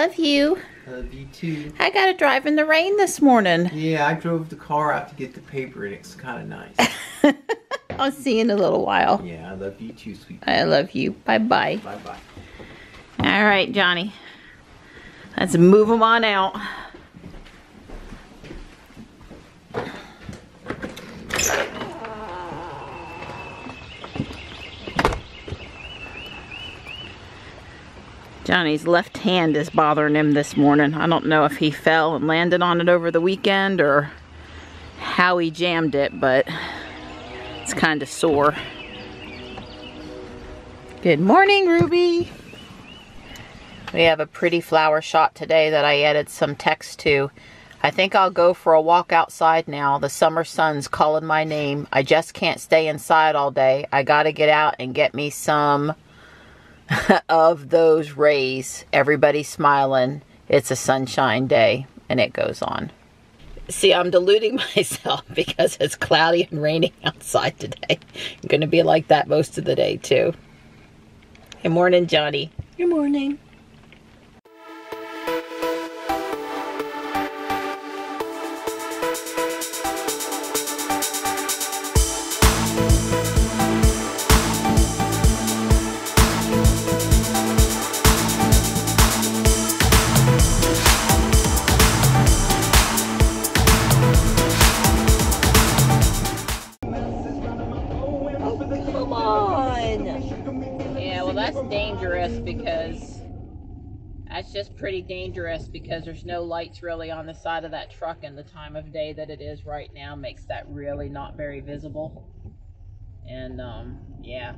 love you. Love you too. I got to drive in the rain this morning. Yeah, I drove the car out to get the paper and it's kind of nice. I'll see you in a little while. Yeah, I love you too, sweet. I love you. Bye-bye. Bye-bye. All right, Johnny. Let's move them on out. Johnny's left hand is bothering him this morning. I don't know if he fell and landed on it over the weekend or how he jammed it, but it's kind of sore. Good morning, Ruby. We have a pretty flower shot today that I added some text to. I think I'll go for a walk outside now. The summer sun's calling my name. I just can't stay inside all day. I gotta get out and get me some of those rays. Everybody's smiling. It's a sunshine day. And it goes on. See, I'm deluding myself because it's cloudy and raining outside today. I'm going to be like that most of the day too. Good morning, Johnny. Good morning. That's just pretty dangerous because there's no lights really on the side of that truck, and the time of day that it is right now makes that really not very visible. And yeah.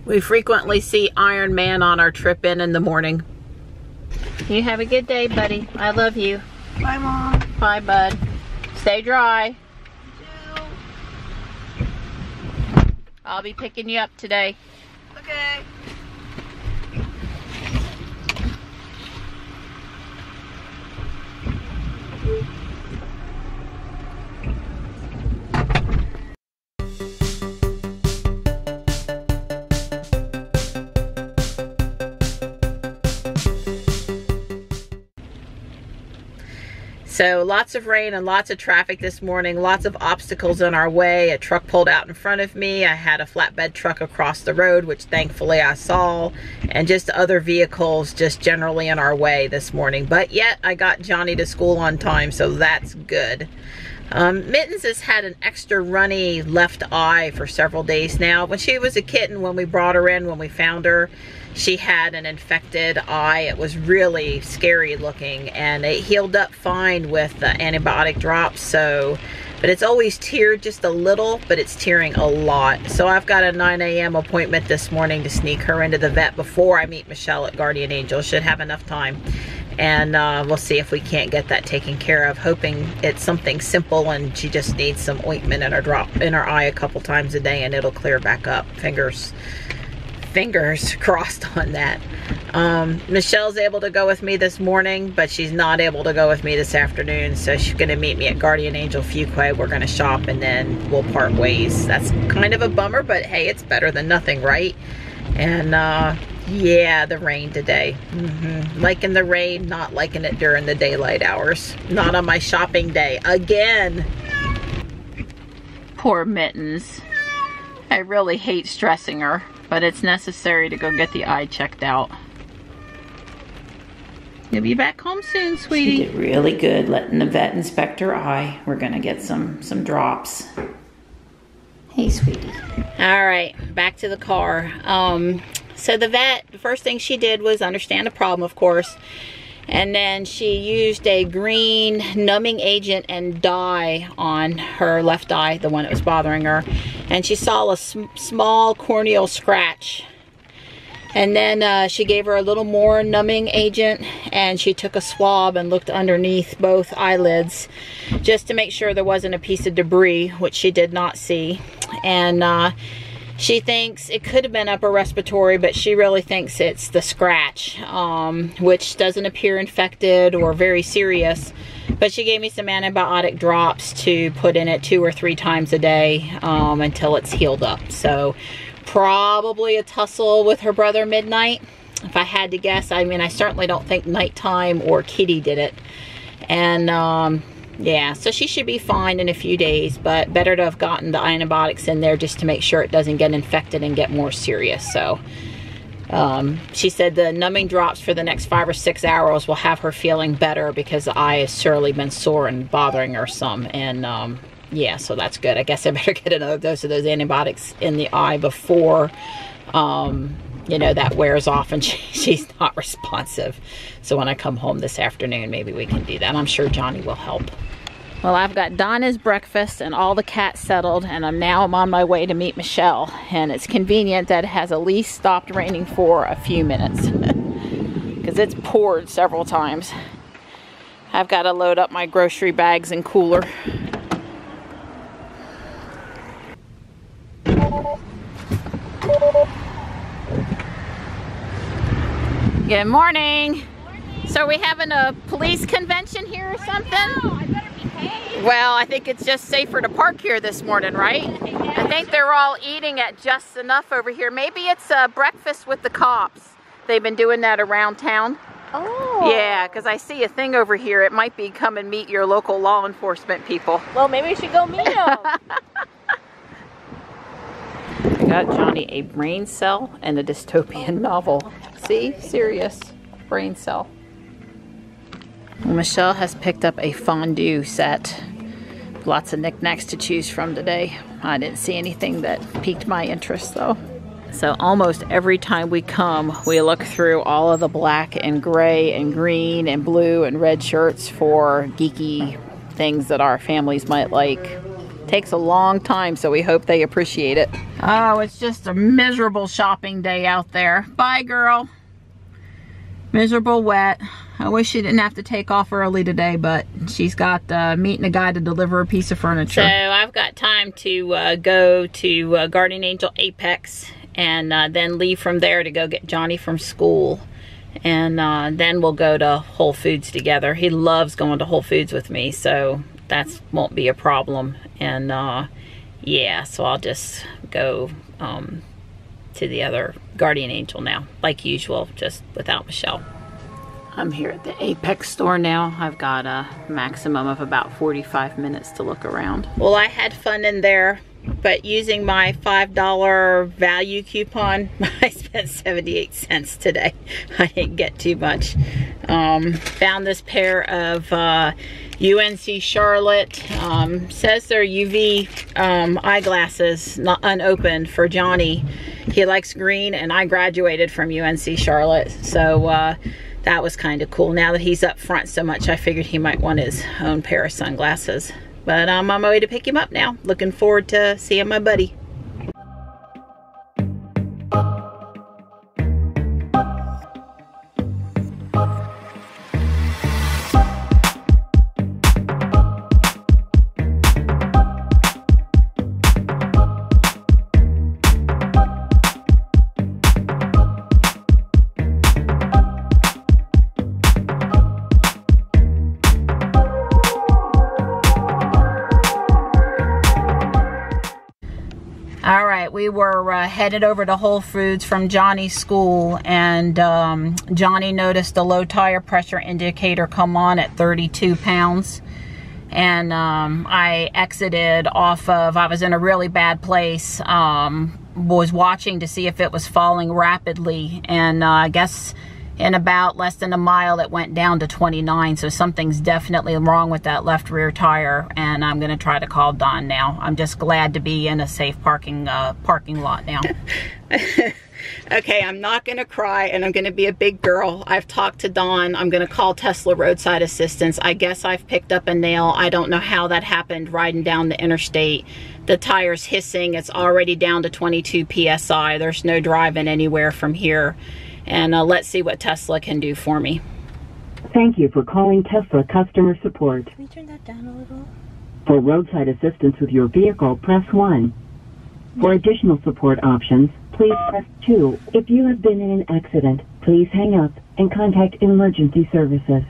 We frequently see Iron Man on our trip in the morning. You have a good day, buddy. I love you. Bye, Mom. Bye, bud. Stay dry. I'll be picking you up today. Okay. So lots of rain and lots of traffic this morning, lots of obstacles in our way. A truck pulled out in front of me. I had a flatbed truck across the road, which thankfully I saw, and just other vehicles just generally in our way this morning. But yet I got Johnny to school on time, so that's good. Mittens has had an extra runny left eye for several days now. When she was a kitten, when we brought her in, when we found her, she had an infected eye. It was really scary looking, and it healed up fine with the antibiotic drops. So, but it's always teared just a little, but it's tearing a lot. So I've got a 9 a.m. appointment this morning to sneak her into the vet before I meet Michelle at Guardian Angel. Should have enough time. And we'll see if we can't get that taken care of, hoping it's something simple and she just needs some ointment in her eye a couple times a day and it'll clear back up. Fingers crossed on that. Michelle's able to go with me this morning, but she's not able to go with me this afternoon, so she's going to meet me at Guardian Angel Fuquay. We're going to shop and then we'll part ways. That's kind of a bummer, but hey, it's better than nothing, right? And yeah, the rain today. Liking the rain, not liking it during the daylight hours. Not on my shopping day again. Poor Mittens. I really hate stressing her, but it's necessary to go get the eye checked out. You'll be back home soon, sweetie. She did really good letting the vet inspect her eye. We're gonna get some drops. Hey, sweetie. All right, back to the car. So the vet, the first thing she did was understand the problem, of course. And then she used a green numbing agent and dye on her left eye, the one that was bothering her. And she saw a small corneal scratch. And then she gave her a little more numbing agent, and she took a swab and looked underneath both eyelids just to make sure there wasn't a piece of debris, which she did not see. And She thinks it could have been upper respiratory, but she really thinks it's the scratch, which doesn't appear infected or very serious. But she gave me some antibiotic drops to put in it 2 or 3 times a day until it's healed up. So probably a tussle with her brother midnight. If I had to guess, I mean, I certainly don't think nighttime or Kitty did it. And yeah, so she should be fine in a few days, but better to have gotten the antibiotics in there just to make sure it doesn't get infected and get more serious. So she said the numbing drops for the next 5 or 6 hours will have her feeling better because the eye has surely been sore and bothering her some. And yeah, so that's good. I guess I better get another dose of those antibiotics in the eye before you know, that wears off and she's not responsive. So when I come home this afternoon, maybe we can do that. I'm sure Johnny will help. Well, I've got Donna's breakfast and all the cats settled, and I'm on my way to meet Michelle. And it's convenient that it has at least stopped raining for a few minutes because it's poured several times. I've got to load up my grocery bags and cooler. Good morning. So are we having a police convention here or something? No, I better behave. Well, I think it's just safer to park here this morning, right? Yeah. I think they're all eating at just enough over here. Maybe it's a breakfast with the cops. They've been doing that around town. Oh. Yeah, because I see a thing over here. It might be come and meet your local law enforcement people. Well, maybe we should go meet them. I got Johnny a brain cell and a dystopian novel. See? Serious brain cell. Well, Michelle has picked up a fondue set. Lots of knickknacks to choose from today. I didn't see anything that piqued my interest though. So almost every time we come, we look through all of the black and gray and green and blue and red shirts for geeky things that our families might like. Takes a long time, so we hope they appreciate it. Oh, it's just a miserable shopping day out there. Bye, girl. Miserable wet. I wish she didn't have to take off early today, but she's got meeting a guy to deliver a piece of furniture. So I've got time to go to Guardian Angel Apex and then leave from there to go get Johnny from school. And then we'll go to Whole Foods together. He loves going to Whole Foods with me, so that won't be a problem. And yeah, so I'll just go to the other Guardian Angel now, like usual, just without Michelle. I'm here at the Apex store now. I've got a maximum of about 45 minutes to look around. Well, I had fun in there, but using my $5 value coupon, I spent 78 cents today. I didn't get too much. Found this pair of UNC Charlotte, says they're UV eyeglasses, not unopened, for Johnny. He likes green, and I graduated from UNC Charlotte, so that was kind of cool. Now that he's up front so much, I figured he might want his own pair of sunglasses. But I'm on my way to pick him up now. Looking forward to seeing my buddy. All right, we were headed over to Whole Foods from Johnny's school, and Johnny noticed the low tire pressure indicator come on at 32 pounds. And I exited off of, I was in a really bad place, was watching to see if it was falling rapidly, and I guess in about less than a mile it went down to 29, so something's definitely wrong with that left rear tire, and I'm gonna try to call Don now. I'm just glad to be in a safe parking lot now. Okay, I'm not gonna cry, and I'm gonna be a big girl. I've talked to Don. I'm gonna call Tesla roadside assistance. I guess I've picked up a nail. I don't know how that happened riding down the interstate. The tire's hissing. It's already down to 22 PSI. There's no driving anywhere from here. And let's see what Tesla can do for me. Thank you for calling Tesla customer support. Can we turn that down a little? For roadside assistance with your vehicle, press 1. For additional support options, please press 2. If you have been in an accident, please hang up and contact emergency services.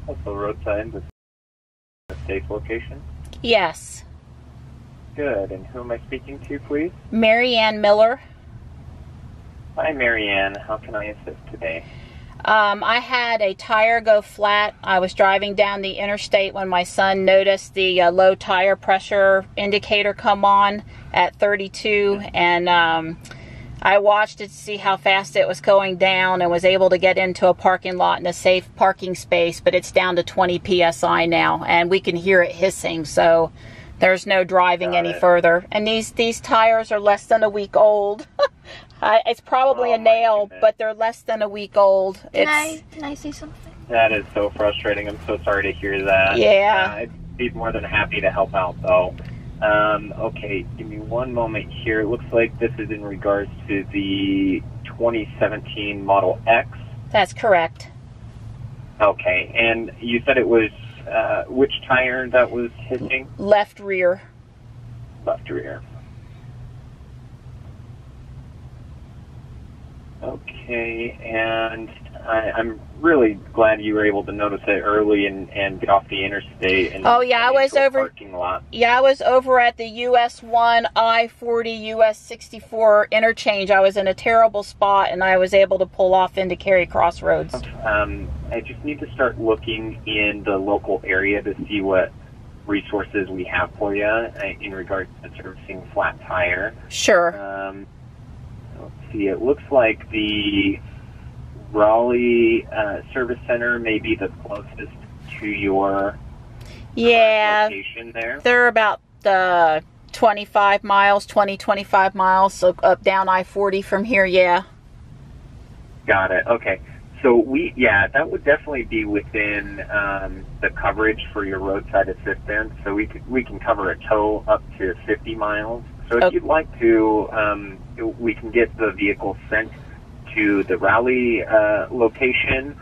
Also roadside with a safe location. Yes. Good. And who am I speaking to, please? Mary Ann Miller. Hi, Marianne. How can I assist today? I had a tire go flat. I was driving down the interstate when my son noticed the low tire pressure indicator come on at 32, and I watched it to see how fast it was going down and was able to get into a parking lot in a safe parking space, but it's down to 20 psi now, and we can hear it hissing, so there's no driving any further. And these tires are less than a week old. It's probably a nail, but they're less than a week old. Can I say something? That is so frustrating. I'm so sorry to hear that. Yeah. I'd be more than happy to help out, though. Okay, give me one moment here. It looks like this is in regards to the 2017 Model X. That's correct. Okay, and you said it was which tire that was hissing? Left rear. Left rear. Okay, and I'm really glad you were able to notice it early and get off the interstate. And oh yeah, I was over. Parking lot. Yeah, I was over at the US 1 I-40 US 64 interchange. I was in a terrible spot, and I was able to pull off into Cary Crossroads. I just need to start looking in the local area to see what resources we have for you in regards to servicing flat tire. Sure. Let's see. It looks like the Raleigh Service Center may be the closest to your location there. They're about 25 miles, 25 miles, so up down I-40 from here, yeah. Got it. Okay. So that would definitely be within the coverage for your roadside assistance. So we can cover a tow up to 50 miles. So if you'd like to, we can get the vehicle sent to the Raleigh location,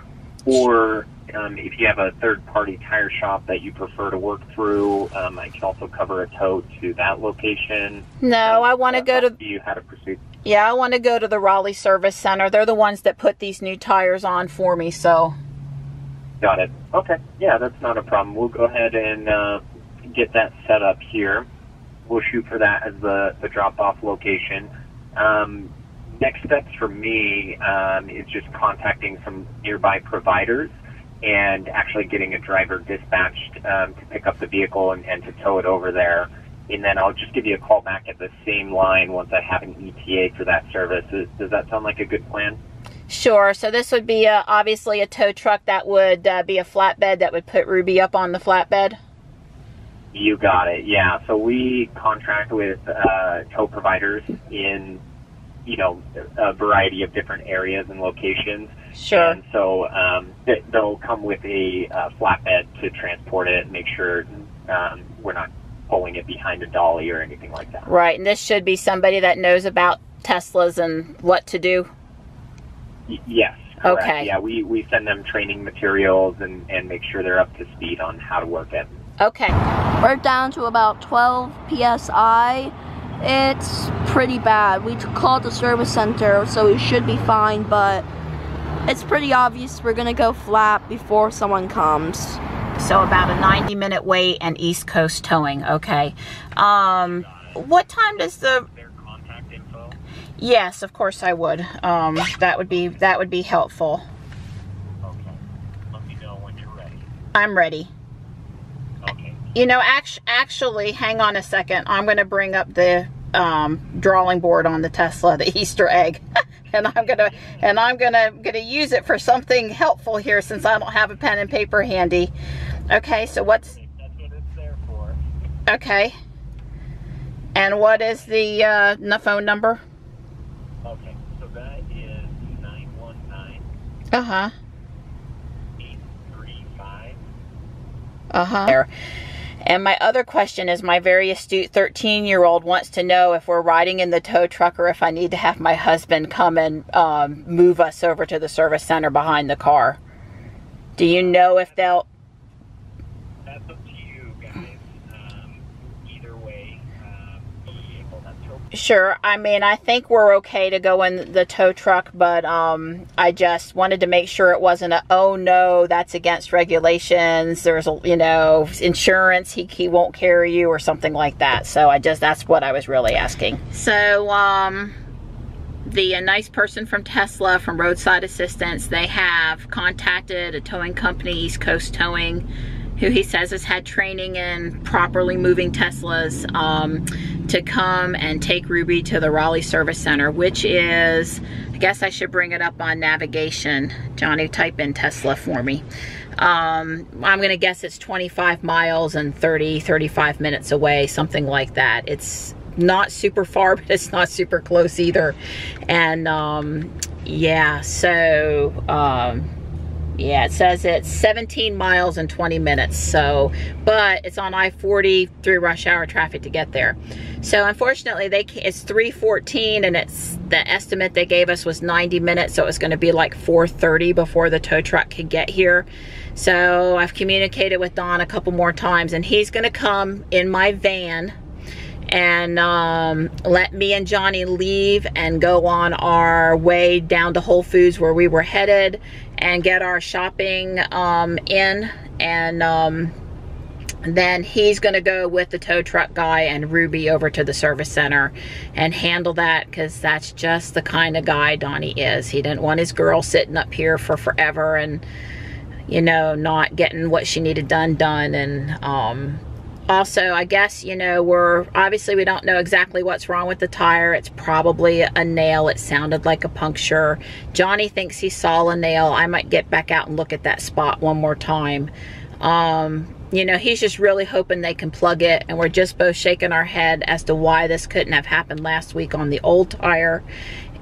or if you have a third-party tire shop that you prefer to work through, I can also cover a tow to that location. No, I want to go to... You how to proceed. Yeah, I want to go to the Raleigh Service Center. They're the ones that put these new tires on for me, so... Got it. Okay. Yeah, that's not a problem. We'll go ahead and get that set up here. We'll shoot for that as the drop-off location. Next steps for me is just contacting some nearby providers and actually getting a driver dispatched to pick up the vehicle and to tow it over there. And then I'll just give you a call back at the same line once I have an ETA for that service. Does that sound like a good plan? Sure. So this would be obviously a tow truck that would be a flatbed that would put Ruby up on the flatbed? You got it, yeah. So we contract with tow providers in, a variety of different areas and locations. Sure. And so they'll come with a flatbed to transport it and make sure we're not pulling it behind a dolly or anything like that. Right, and this should be somebody that knows about Teslas and what to do? Yes, correct. Okay. Yeah, we send them training materials and make sure they're up to speed on how to work it. Okay. We're down to about 12 psi. It's pretty bad. We called the service center, so we should be fine, but it's pretty obvious we're gonna go flat before someone comes. So about a 90-minute wait and East Coast towing. Okay. What time does the... Their contact info? Yes, of course I would. That would be helpful. Okay. Let me know when you're ready. I'm ready. Okay. Actually, hang on a second. I'm going to bring up the drawing board on the Tesla, the Easter egg, and I'm gonna use it for something helpful here since I don't have a pen and paper handy. Okay, so That's what it's there for. Okay. And what is the phone number? Okay, so that is 919. 835. There. And my other question is, my very astute 13-year-old wants to know if we're riding in the tow truck or if I need to have my husband come and move us over to the service center behind the car. Do you know if they'll... That's up to you guys. Either way, Sure. I mean, I think we're okay to go in the tow truck, but I just wanted to make sure it wasn't a, oh no, that's against regulations. There's a, you know, insurance, he won't carry you or something like that. So that's what I was really asking. So the nice person from Tesla, from Roadside Assistance, they have contacted a towing company, East Coast Towing, who he says has had training in properly moving Teslas, to come and take Ruby to the Raleigh Service Center, which is, I guess I should bring it up on navigation. Johnny, type in Tesla for me. I'm gonna guess it's 25 miles and 35 minutes away, something like that. It's not super far, but it's not super close either. And yeah, so yeah, it says it's 17 miles and 20 minutes. So, but it's on I-40 through rush hour traffic to get there. So unfortunately, it's 3:14, and the estimate they gave us was 90 minutes. So it's going to be like 4:30 before the tow truck can get here. So I've communicated with Don a couple more times, and he's going to come in my van and let me and Johnny leave and go on our way down to Whole Foods where we were headed and get our shopping in, and then he's gonna go with the tow truck guy and Ruby over to the service center and handle that, because that's just the kind of guy Donnie is. He didn't want his girl sitting up here for forever and, you know, not getting what she needed done. And also, I guess, you know, we don't know exactly what's wrong with the tire. It's probably a nail. It sounded like a puncture. Johnny thinks he saw a nail. I might get back out and look at that spot one more time. You know, he's just really hoping they can plug it, and we're just both shaking our head as to why this couldn't have happened last week on the old tire.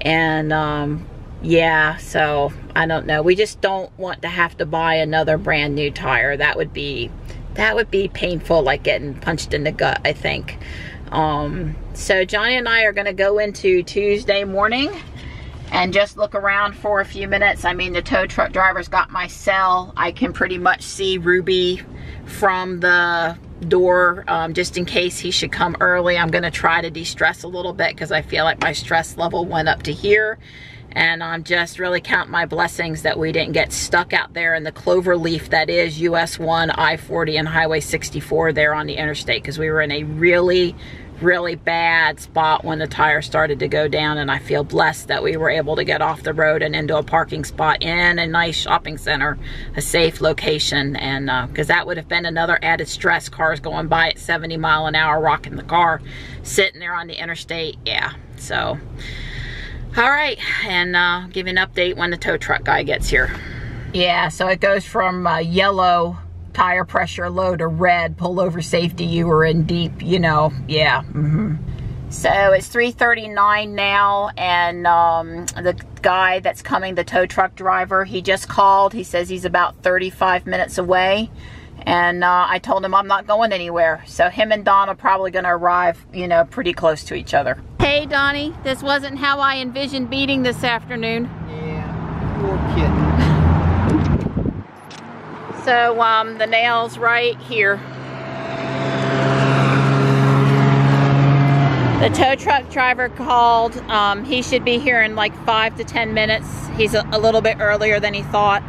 And yeah, so I don't know. We just don't want to have to buy another brand new tire. That would be painful, like getting punched in the gut, I think. So Johnny and I are going to go into Tuesday morning and just look around for a few minutes. I mean, the tow truck driver's got my cell. I can pretty much see Ruby from the door, just in case he should come early. I'm going to try to de-stress a little bit because I feel like my stress level went up to here. And I'm just really counting my blessings that we didn't get stuck out there in the clover leaf that is US 1, I-40, and Highway 64 there on the interstate, because we were in a really, really bad spot when the tire started to go down. And I feel blessed that we were able to get off the road and into a parking spot in a nice shopping center, a safe location. And because that would have been another added stress, cars going by at 70 miles an hour, rocking the car, sitting there on the interstate. Yeah, so... all right, and give you an update when the tow truck guy gets here. Yeah, so it goes from yellow, tire pressure low, to red, pull over safety, you were in deep, you know, yeah. So it's 3:39 now, and the guy that's coming, the tow truck driver, he just called. He says he's about 35 minutes away. And I told him I'm not going anywhere. So him and Don are probably going to arrive, you know, pretty close to each other. Hey, Donnie, this wasn't how I envisioned beating this afternoon. Yeah, poor kitten. So the nail's right here. The tow truck driver called. He should be here in like 5 to 10 minutes. He's a little bit earlier than he thought.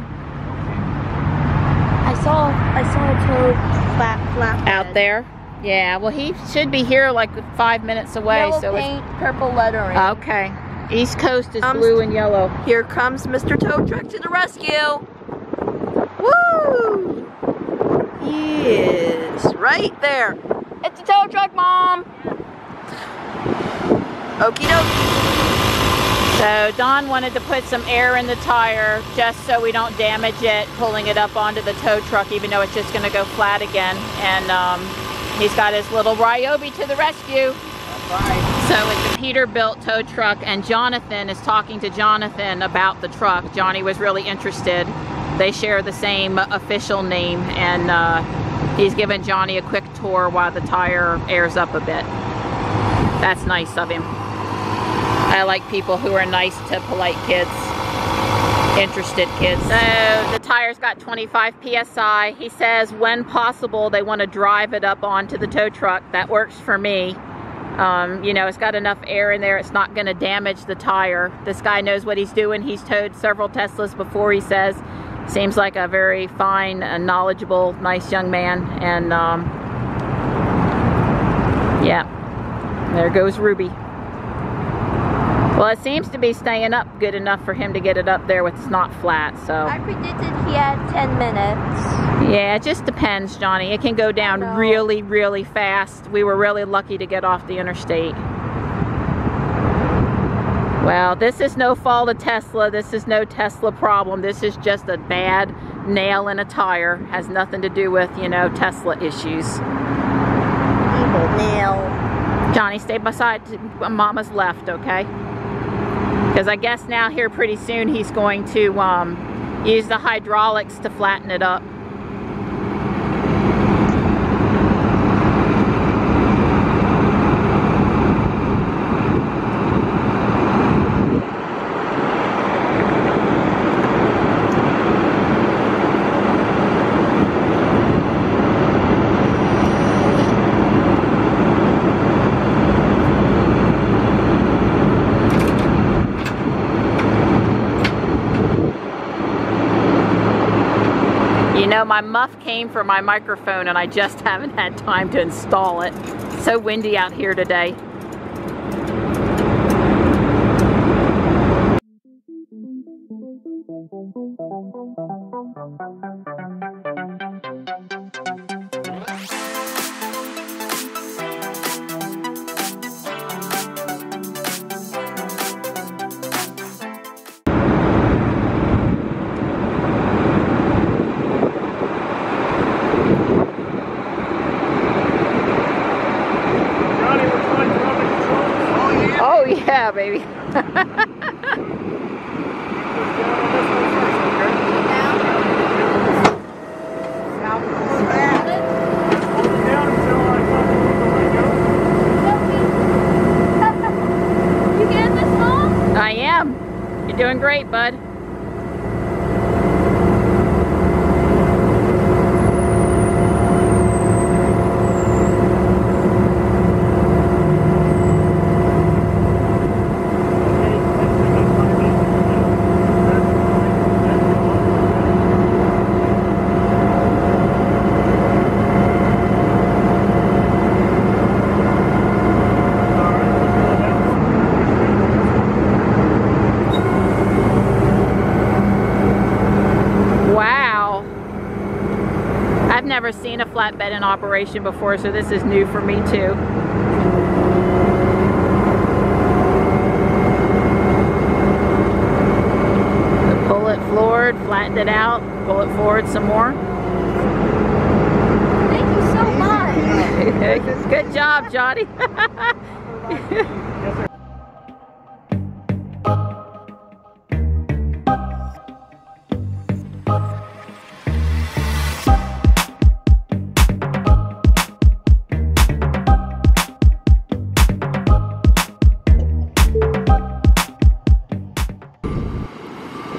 I saw a tow flat out there. Yeah, well, he should be here like 5 minutes away. Yellow so paint, purple lettering. Okay. East Coast is blue and yellow. Here comes Mr. Tow Truck to the rescue. Woo! He is right there. It's the tow truck, Mom. Okie dokie. So Don wanted to put some air in the tire just so we don't damage it, pulling it up onto the tow truck, even though it's just going to go flat again. And he's got his little Ryobi to the rescue. Right. So it's a Peterbilt tow truck, and Jonathan is talking to Jonathan about the truck. Johnny was really interested. They share the same official name, and He's giving Johnny a quick tour while the tire airs up a bit. That's nice of him. I like people who are nice to polite kids, interested kids. So the tire's got 25 PSI. He says when possible they want to drive it up onto the tow truck. That works for me. You know, it's got enough air in there, it's not going to damage the tire. This guy knows what he's doing. He's towed several Teslas before, he says. Seems like a very fine, knowledgeable, nice young man. And yeah, there goes Ruby. Well, it seems to be staying up good enough for him to get it up there with it's not flat, so. I predicted he had 10 minutes. Yeah, it just depends, Johnny. It can go down really, really fast. We were really lucky to get off the interstate. Well, this is no fault of Tesla. This is no Tesla problem. This is just a bad nail in a tire. Has nothing to do with, you know, Tesla issues. Evil nail. Johnny, stay beside Mama's left, okay? Because I guess now here pretty soon he's going to use the hydraulics to flatten it up. You know, my muff came for my microphone and I just haven't had time to install it. So windy out here today. Oh yeah, baby. You getting this, Mom? I am. You're doing great, bud. I've never seen a flatbed in operation before, so this is new for me too. So pull it forward, flatten it out, pull it forward some more. Thank you so much. Good job, Johnny.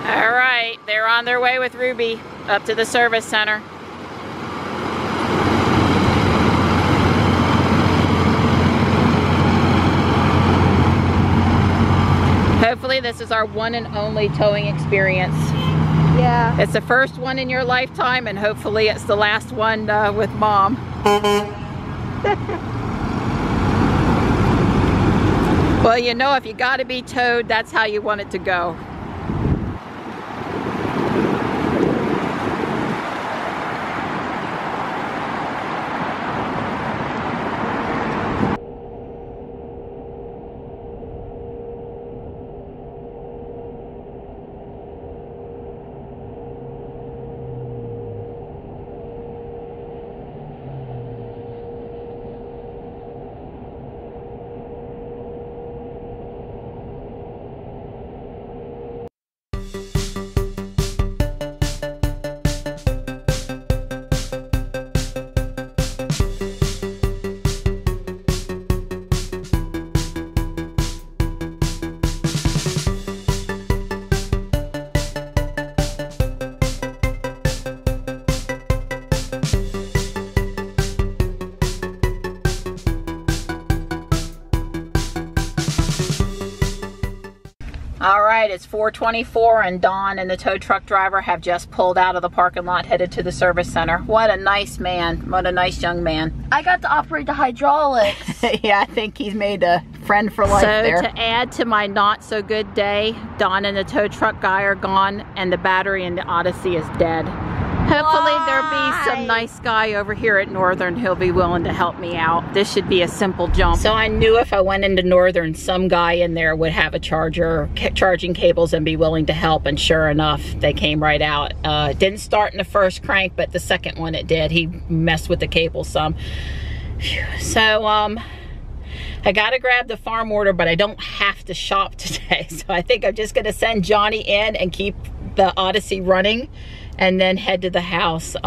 Alright, they're on their way with Ruby up to the service center. Hopefully this is our one and only towing experience. Yeah. It's the first one in your lifetime, and hopefully it's the last one with Mom. Well, you know, if you gotta be towed, that's how you want it to go. right, it's 4:24 and Don and the tow truck driver have just pulled out of the parking lot headed to the service center. What a nice man. What a nice young man. I got to operate the hydraulics. Yeah, I think he's made a friend for life there. So to add to my not so good day, Don and the tow truck guy are gone and the battery in the Odyssey is dead. Hopefully there'll be some nice guy over here at Northern who'll be willing to help me out. This should be a simple jump. So I knew if I went into Northern, some guy in there would have a charger, charging cables, and be willing to help. And sure enough, they came right out. It didn't start in the first crank, but the second one it did. He messed with the cable some. Phew. So I gotta grab the farm order, but I don't have to shop today. So I think I'm just gonna send Johnny in and keep the Odyssey running, and then head to the house.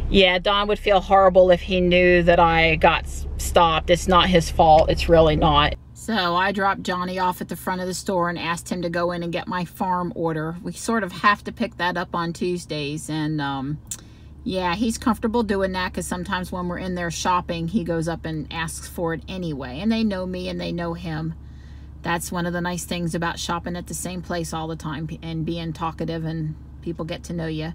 Yeah, Don would feel horrible if he knew that I got stopped. It's not his fault, it's really not. So I dropped Johnny off at the front of the store and asked him to go in and get my farm order. We sort of have to pick that up on Tuesdays, and yeah, he's comfortable doing that because sometimes when we're in there shopping, he goes up and asks for it anyway. And they know me and they know him. That's one of the nice things about shopping at the same place all the time and being talkative, and people get to know you.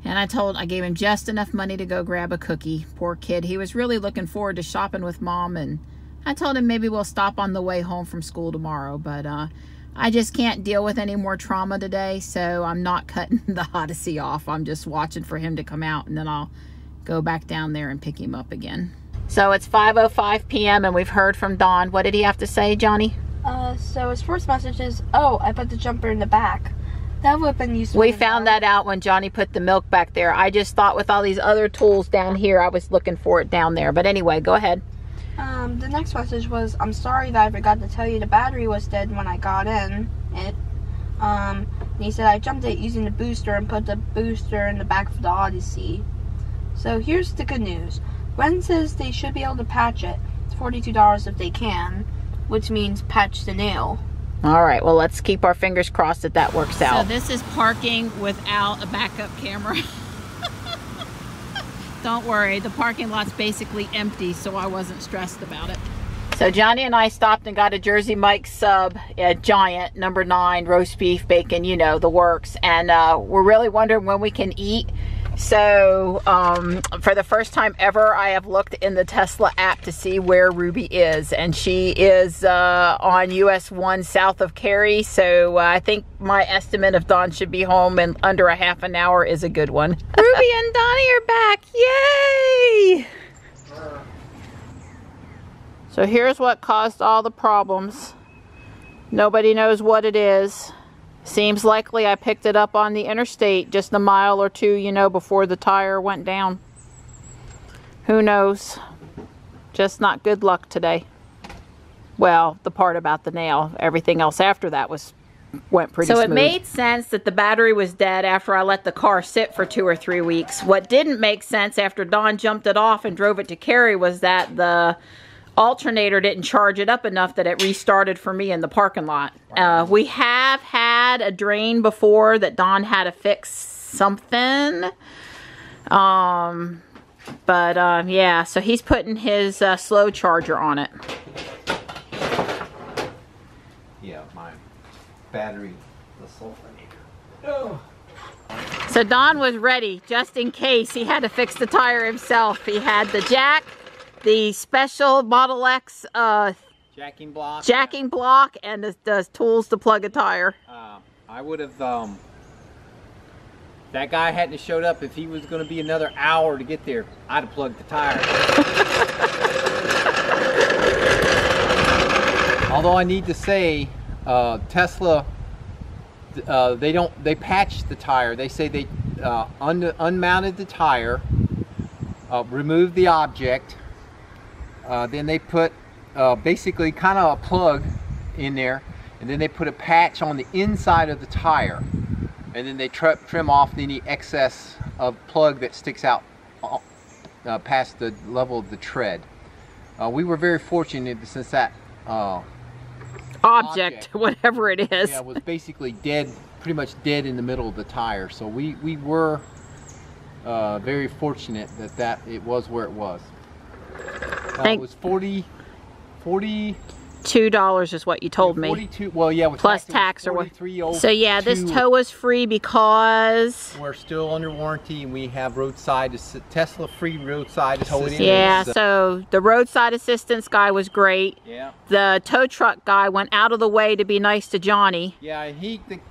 And I gave him just enough money to go grab a cookie. Poor kid. He was really looking forward to shopping with Mom, and I told him maybe we'll stop on the way home from school tomorrow, but I just can't deal with any more trauma today, so I'm not cutting the Odyssey off. I'm just watching for him to come out, and then I'll go back down there and pick him up again. So it's 5:05 p.m. and we've heard from Don. What did he have to say, Johnny? So his first message is, oh, I put the jumper in the back. That would have been useful. We found that out when Johnny put the milk back there. I just thought with all these other tools down here, I was looking for it down there. But anyway, go ahead. The next message was, I'm sorry that I forgot to tell you the battery was dead when I got in it. And he said I jumped it using the booster and put the booster in the back of the Odyssey. So here's the good news. Gwen says they should be able to patch it. It's $42 if they can, which means patch the nail. All right, well, let's keep our fingers crossed that that works out. So this is parking without a backup camera. Don't worry, the parking lot's basically empty, so I wasn't stressed about it. So Johnny and I stopped and got a Jersey Mike's sub, a giant, number 9, roast beef, bacon, you know, the works. And we're really wondering when we can eat. So for the first time ever, I have looked in the Tesla app to see where Ruby is, and she is on US 1 south of Cary. So I think my estimate of Dawn should be home in under a half an hour is a good one. Ruby and Donnie are back, yay! So here's what caused all the problems. Nobody knows what it is. Seems likely I picked it up on the interstate just a mile or two, you know, before the tire went down. Who knows? Just not good luck today. Well, the part about the nail. Everything else after that went pretty smooth. So it made sense that the battery was dead after I let the car sit for 2 or 3 weeks. What didn't make sense after Dawn jumped it off and drove it to Cary was that the alternator didn't charge it up enough that it restarted for me in the parking lot. We have had a drain before that Don had to fix something. Yeah, so he's putting his slow charger on it. Yeah, my battery, the sulfonator. Oh. So Don was ready just in case he had to fix the tire himself. He had the jack, the special Model X jacking block, and the tools to plug a tire. I would have, that guy hadn't showed up. If he was going to be another hour to get there, I'd have plugged the tire. Although I need to say, Tesla, they patched the tire. They say they unmounted the tire, removed the object, then they put basically kind of a plug in there, and then they put a patch on the inside of the tire, and then they trim off any excess of plug that sticks out past the level of the tread. We were very fortunate since that object, whatever it is, was basically dead, pretty much dead in the middle of the tire. So we were very fortunate that it was where it was. It was 40 $42 is what you told me. 42. Well, yeah, with Plus tax or what? 43.02. So yeah, this tow was free because we're still under warranty and we have Tesla free roadside assistance. Yeah, so the roadside assistance guy was great. Yeah. The tow truck guy went out of the way to be nice to Johnny. Yeah,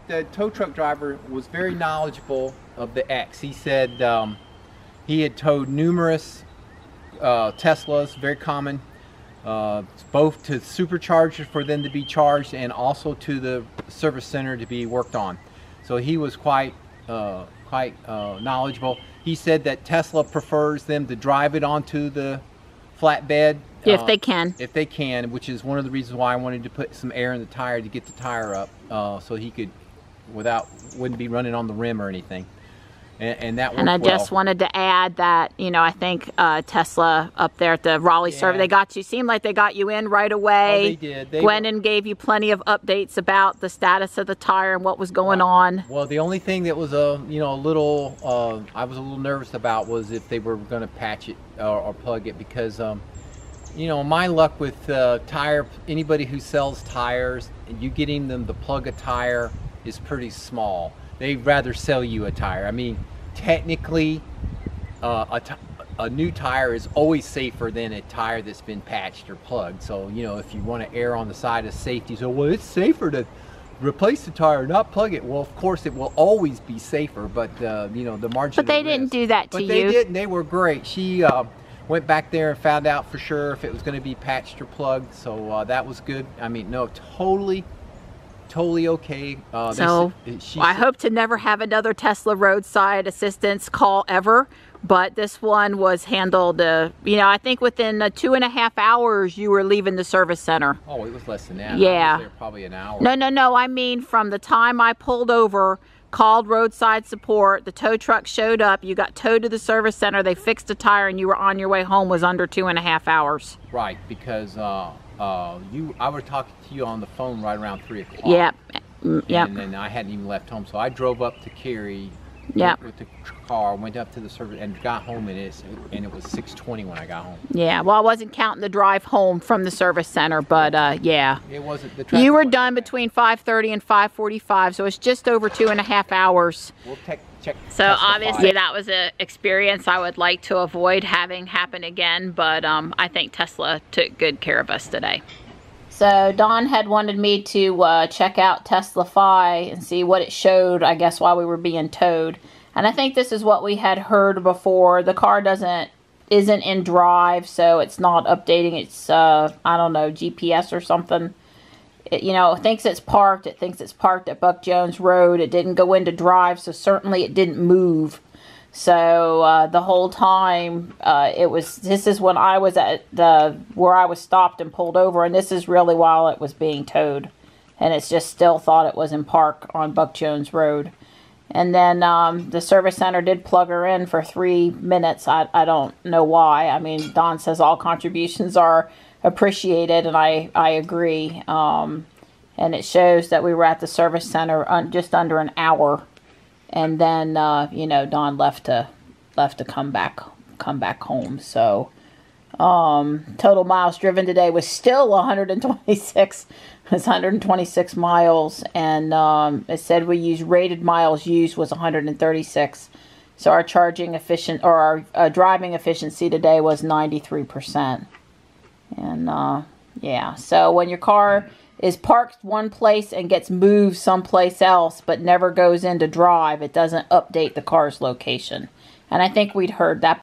the tow truck driver was very knowledgeable of the X. He said he had towed numerous Teslas, very common, both to superchargers for them to be charged and also to the service center to be worked on. So he was quite knowledgeable. He said that Tesla prefers them to drive it onto the flatbed if they can. If they can, which is one of the reasons why I wanted to put some air in the tire to get the tire up, so he could, wouldn't be running on the rim or anything. And that worked well. And I just wanted to add that, you know, I think Tesla up there at the Raleigh service, seemed like they got you in right away. Oh, they did. Gwendon gave you plenty of updates about the status of the tire and what was going on. Well, the only thing that was I was a little nervous about was if they were going to patch it or plug it, because my luck with anybody who sells tires, and you getting them to plug a tire is pretty small. They'd rather sell you a tire. I mean, technically, a new tire is always safer than a tire that's been patched or plugged. So, if you want to err on the side of safety, so, well, it's safer to replace the tire, not plug it. Well, of course, it will always be safer, but, the margin But they didn't do that to you. But they didn't. They were great. She went back there and found out for sure if it was going to be patched or plugged. So, that was good. I mean, no, totally okay. So I hope to never have another Tesla roadside assistance call ever, but this one was handled, I think within 2.5 hours you were leaving the service center. Oh, it was less than that. Yeah. I was there probably an hour. No, I mean from the time I pulled over, called roadside support, the tow truck showed up, you got towed to the service center, they fixed a tire, and you were on your way home was under 2.5 hours. Right, because I was talking to you on the phone right around 3 o'clock. Yep. And then I hadn't even left home, so I drove up to Cary with the car, went up to the service, and got home, and it was 6:20 when I got home. Yeah, well, I wasn't counting the drive home from the service center, but yeah. It wasn't. You were done between 5:30 and 5:45, so it's just over 2.5 hours. We'll check. So obviously that was an experience I would like to avoid having happen again, but I think Tesla took good care of us today. So Don had wanted me to check out Tesla Fi and see what it showed, I guess, while we were being towed. And I think this is what we had heard before. The car isn't in drive, so it's not updating its, I don't know, GPS or something. It thinks it's parked. It thinks it's parked at Buck Jones Road. It didn't go into drive, so certainly it didn't move. So the whole time this is when I was at where I was stopped and pulled over, and this is really while it was being towed, and it's just still thought it was in park on Buck Jones Road. And then the service center did plug her in for 3 minutes. I don't know why. I mean, Don says all contributions are appreciated, and I agree. And it shows that we were at the service center just under an hour. And then, Don left to come back home. So, total miles driven today was still 126. It's 126 miles, and it said we used rated miles used was 136. So our our driving efficiency today was 93%. And yeah, so when your car is parked one place and gets moved someplace else but never goes into drive, it doesn't update the car's location. And I think we'd heard that.